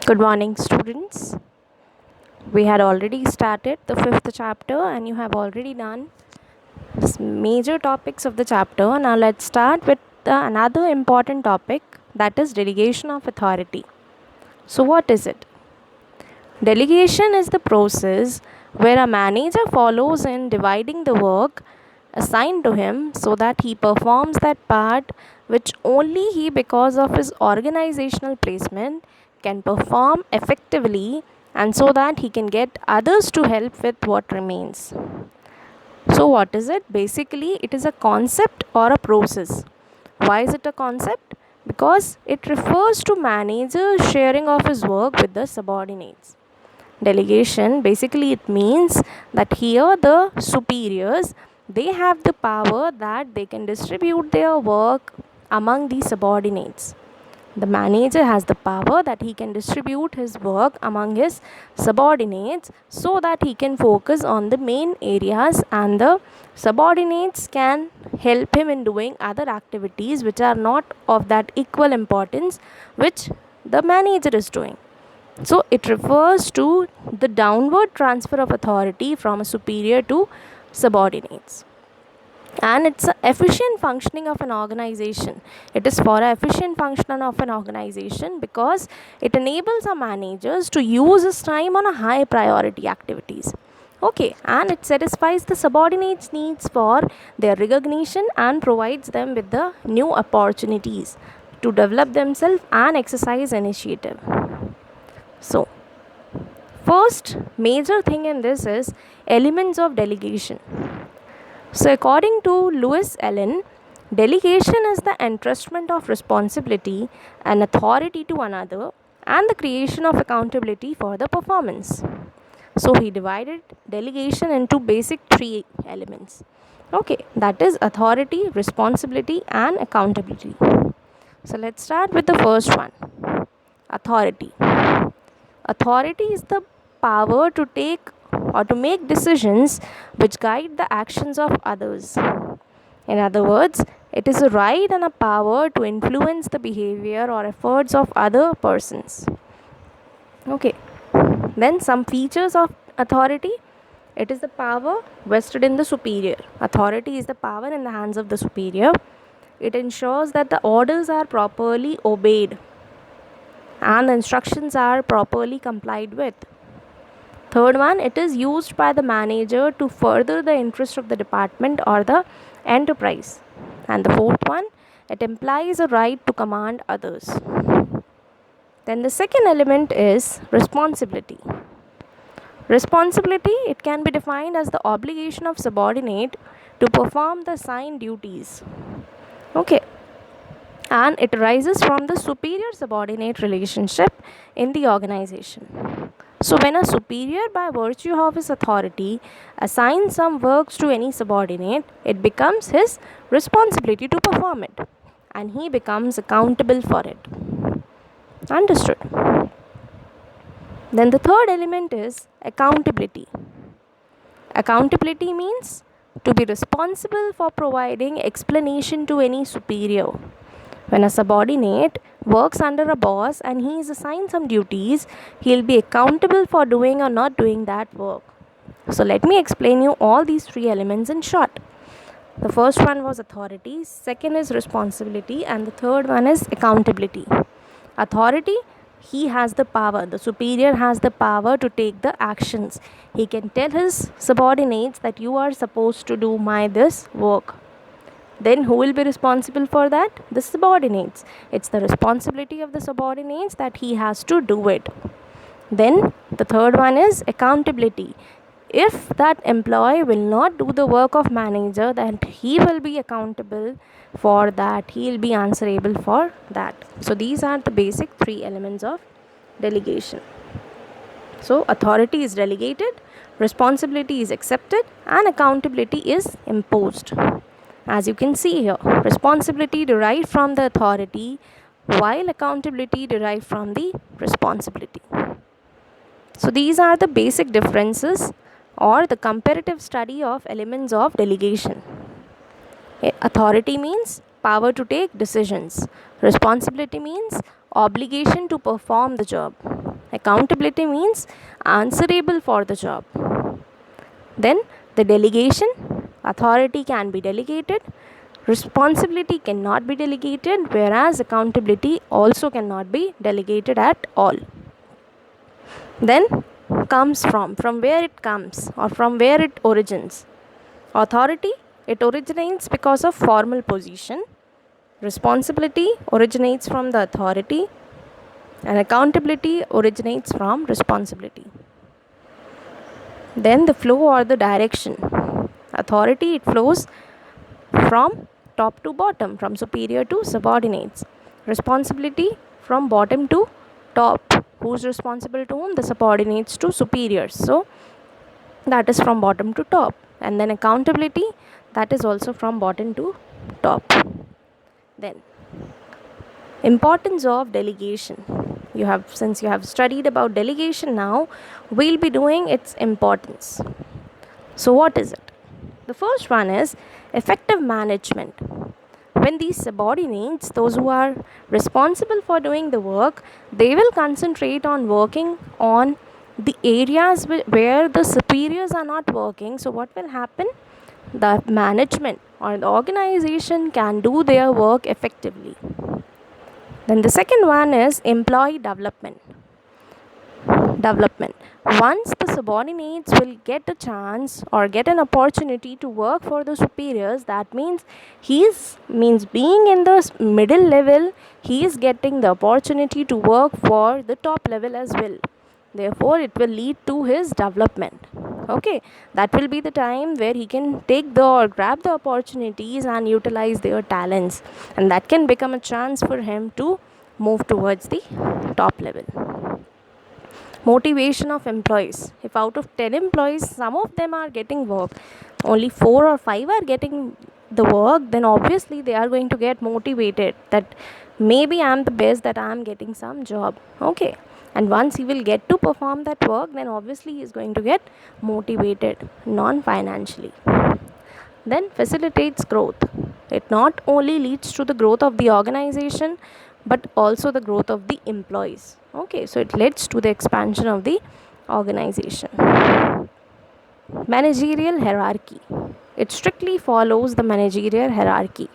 Good morning, students. We had already started the fifth chapter, and you have already done major topics of the chapter. Now, let's start with another important topic, that is delegation of authority. So, what is it? Delegation is the process where a manager follows in dividing the work assigned to him so that he performs that part which only he, because of his organizational placement, can perform effectively, and so that he can get others to help with what remains. So, what is it? Basically, it is a concept or a process. Why is it a concept? Because it refers to manager sharing of his work with the subordinates. Delegation, basically it means that here the superiors, they have the power that they can distribute their work among the subordinates. The manager has the power that he can distribute his work among his subordinates so that he can focus on the main areas, and the subordinates can help him in doing other activities which are not of that equal importance which the manager is doing. So, it refers to the downward transfer of authority from a superior to subordinates. And it's an efficient functioning of an organization. It is for an efficient function of an organization because it enables our managers to use his time on a high priority activities. Okay, and it satisfies the subordinates' needs for their recognition and provides them with the new opportunities to develop themselves and exercise initiative. So, first major thing in this is elements of delegation. So, according to Lewis Allen, delegation is the entrustment of responsibility and authority to another and the creation of accountability for the performance. So, he divided delegation into basic three elements. Okay, that is authority, responsibility, and accountability. So, let's start with the first one, authority. Authority is the power to take or to make decisions which guide the actions of others. In other words, it is a right and a power to influence the behavior or efforts of other persons. Okay, then some features of authority. It is the power vested in the superior. Authority is the power in the hands of the superior. It ensures that the orders are properly obeyed and the instructions are properly complied with. Third one, it is used by the manager to further the interest of the department or the enterprise. And the fourth one, it implies a right to command others. Then the second element is responsibility. Responsibility, it can be defined as the obligation of subordinate to perform the assigned duties. Okay, and it arises from the superior subordinate relationship in the organization. So, when a superior, by virtue of his authority, assigns some works to any subordinate, it becomes his responsibility to perform it, and he becomes accountable for it. Understood? Then the third element is accountability. Accountability means to be responsible for providing explanation to any superior. When a subordinate works under a boss and he is assigned some duties, he will be accountable for doing or not doing that work. So, let me explain you all these three elements in short. The first one was authority, second is responsibility, and the third one is accountability. Authority, he has the power, the superior has the power to take the actions. He can tell his subordinates that you are supposed to do this work. Then who will be responsible for that? The subordinates. It's the responsibility of the subordinates that he has to do it. Then the third one is accountability. If that employee will not do the work of manager, then he will be accountable for that. He will be answerable for that. So these are the basic three elements of delegation. So authority is delegated, responsibility is accepted, and accountability is imposed. As you can see here, responsibility derived from the authority, while accountability derived from the responsibility. So these are the basic differences or the comparative study of elements of delegation. Authority means power to take decisions. Responsibility means obligation to perform the job. Accountability means answerable for the job. Then the delegation, authority can be delegated, responsibility cannot be delegated, whereas accountability also cannot be delegated at all. Then comes from where it comes or from where it origins. Authority, it originates because of formal position. Responsibility originates from the authority, and accountability originates from responsibility. Then the flow or the direction. Authority, it flows from top to bottom, from superior to subordinates. Responsibility, from bottom to top. Who's responsible to whom? The subordinates to superiors. So that is from bottom to top. And then accountability, that is also from bottom to top. Then importance of delegation. Since you have studied about delegation, now we'll be doing its importance. So what is it? The first one is effective management. When these subordinates, those who are responsible for doing the work, they will concentrate on working on the areas where the superiors are not working. So what will happen? The management or the organization can do their work effectively. Then the second one is employee development. Once the subordinates will get a chance or get an opportunity to work for the superiors, that means being in the middle level, he is getting the opportunity to work for the top level as well. Therefore, it will lead to his development. Okay, that will be the time where he can grab the opportunities and utilize their talents, and that can become a chance for him to move towards the top level. Motivation of employees. If out of 10 employees, some of them are getting work, only 4 or 5 are getting the work, then obviously they are going to get motivated that maybe I am the best, that I am getting some job. Okay, and once he will get to perform that work, then obviously he is going to get motivated non-financially. Then facilitates growth. It not only leads to the growth of the organization, but also the growth of the employees. Okay, so it leads to the expansion of the organization. Managerial hierarchy. It strictly follows the managerial hierarchy.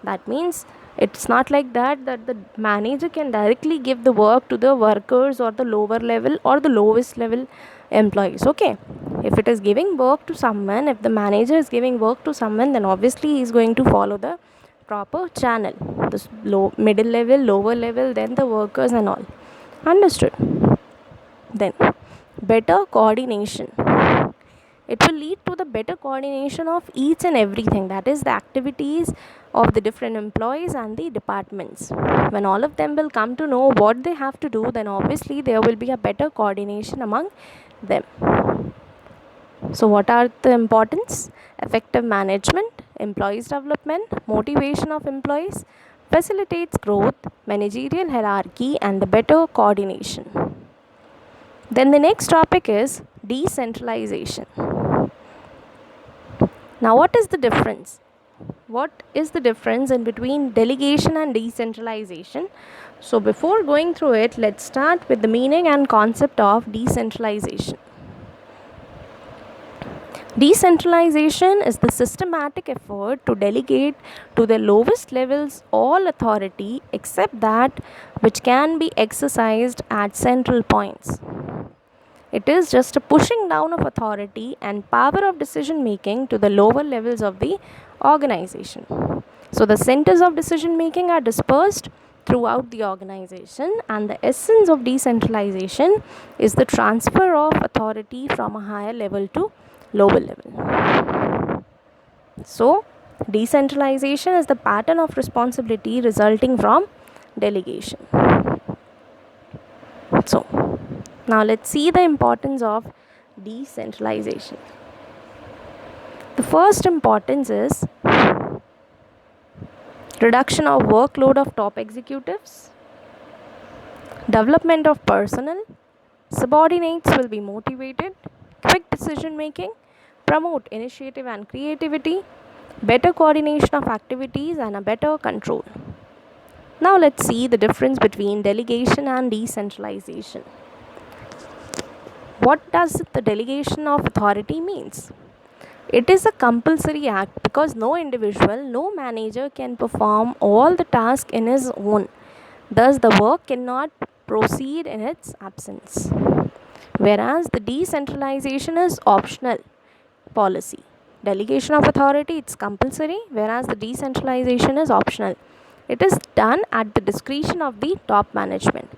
That means it's not like that the manager can directly give the work to the workers or the lower level or the lowest level employees. Okay, if it is giving work to someone, if the manager is giving work to someone, then obviously he is going to follow the proper channel, this middle level, lower level, then the workers and all. Understood? Then better coordination. It will lead to the better coordination of each and everything, that is the activities of the different employees and the departments. When all of them will come to know what they have to do, then obviously there will be a better coordination among them. So what are the importance? Effective management, employees development, motivation of employees, facilitates growth, managerial hierarchy, and the better coordination. Then the next topic is decentralization. Now what is the difference? What is the difference in between delegation and decentralization? So before going through it, let's start with the meaning and concept of decentralization. Decentralization is the systematic effort to delegate to the lowest levels all authority except that which can be exercised at central points. It is just a pushing down of authority and power of decision making to the lower levels of the organization. So the centers of decision making are dispersed throughout the organization, and the essence of decentralization is the transfer of authority from a higher level to lower level. So decentralization is the pattern of responsibility resulting from delegation. So now let's see the importance of decentralization. The first importance is reduction of workload of top executives, development of personnel, subordinates will be motivated, quick decision making, promote initiative and creativity, better coordination of activities, and a better control. Now let's see the difference between delegation and decentralization. What does the delegation of authority means? It is a compulsory act because no individual, no manager can perform all the tasks in his own. Thus, the work cannot proceed in its absence. Whereas the decentralization is optional policy. Delegation of authority, it's compulsory, whereas the decentralization is optional. It is done at the discretion of the top management.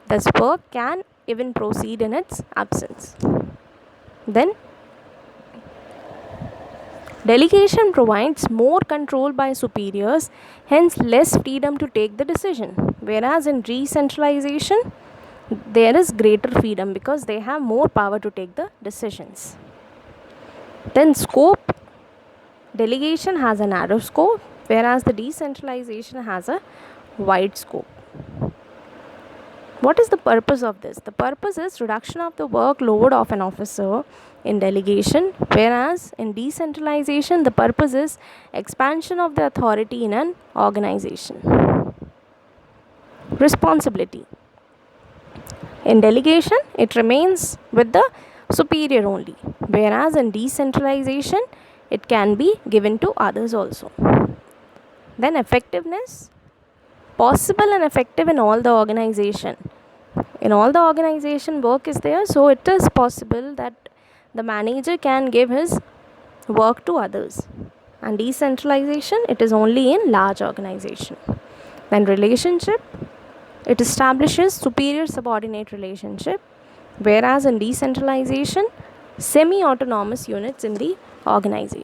This work can even proceed in its absence. Then, delegation provides more control by superiors, hence less freedom to take the decision. Whereas in decentralization, there is greater freedom because they have more power to take the decisions. Then scope, delegation has a narrow scope, whereas the decentralization has a wide scope. What is the purpose of this? The purpose is reduction of the workload of an officer in delegation, whereas in decentralization, the purpose is expansion of the authority in an organization. Responsibility. In delegation, it remains with the superior only, whereas in decentralization, it can be given to others also. Then effectiveness, possible and effective in all the organization. In all the organization, work is there, so it is possible that the manager can give his work to others. And decentralization, it is only in large organization. Then relationship, it establishes superior subordinate relationship, whereas in decentralization, semi-autonomous units in the organization.